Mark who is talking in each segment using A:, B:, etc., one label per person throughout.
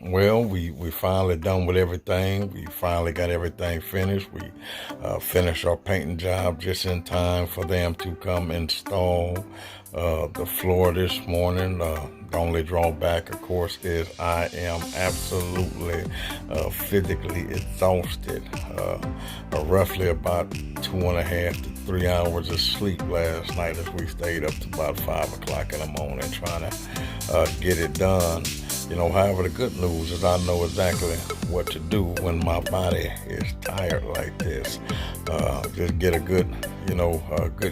A: Well, we finally done with everything. We finally got everything finished. We finished our painting job just in time for them to come install the floor this morning. The only drawback, of course, is I am absolutely physically exhausted. Roughly about 2.5 to 3 hours of sleep last night as we stayed up to about 5 o'clock in the morning trying to get it done. However, the good news is I know exactly what to do when my body is tired like this. Just get a good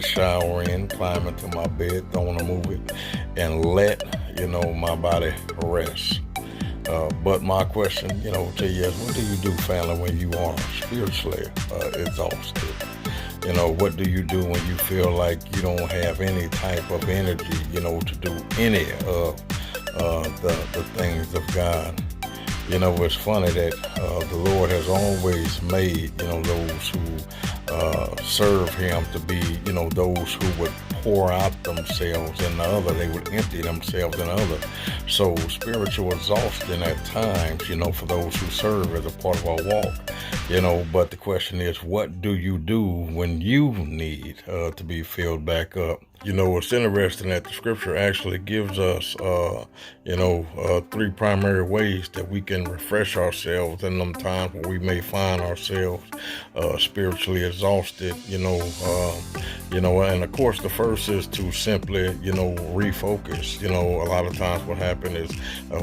A: shower in, climb into my bed, don't want to move it, and let, my body rest. But my question, to you is, what do you do, family, when you are spiritually exhausted? What do you do when you feel like you don't have any type of energy, to do any of the things of God? It's funny that the Lord has always made, those who serve Him to be, those who would pour out themselves in the other. They would empty themselves in the other. So spiritual exhaustion at times, for those who serve as a part of our walk, but the question is, what do you do when you need to be filled back up? It's interesting that the scripture actually gives us, three primary ways that we can refresh ourselves in them times where we may find ourselves spiritually exhausted, and of course the first is to simply, refocus. A lot of times what happens is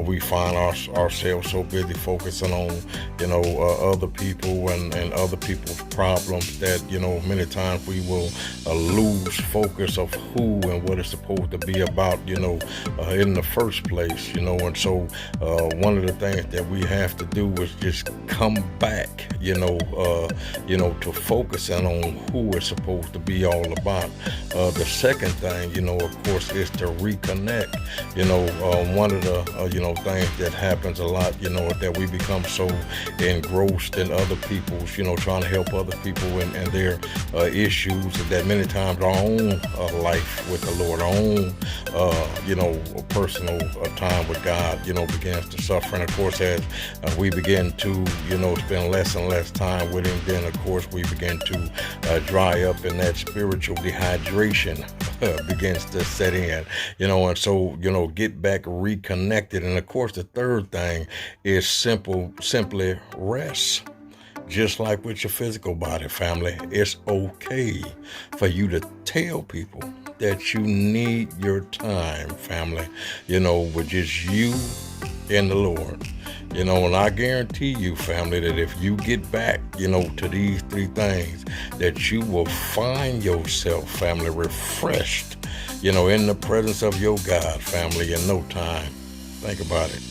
A: we find ourselves so busy focusing on, other people and other people's problems that, many times we will lose focus of who and what it's supposed to be about, in the first place, and so one of the things that we have to do is just come back, to focusing on who it's supposed to be all about. The second thing, of course, is to reconnect. One of the, things that happens a lot, that we become so engrossed in other people's, trying to help other people and their issues, that many times our own life with the Lord, our own, personal time with God, begins to suffer. And of course, as we begin to, spend less and less time with Him, then of course we begin to dry up, and that spiritual dehydration begins to set in, and so, get back reconnected. And of course, the third thing is simply rest. Just like with your physical body, family, it's okay for you to tell people that you need your time, family, with just you and the Lord. And I guarantee you, family, that if you get back, to these three things, that you will find yourself, family, refreshed, in the presence of your God, family, in no time. Think about it.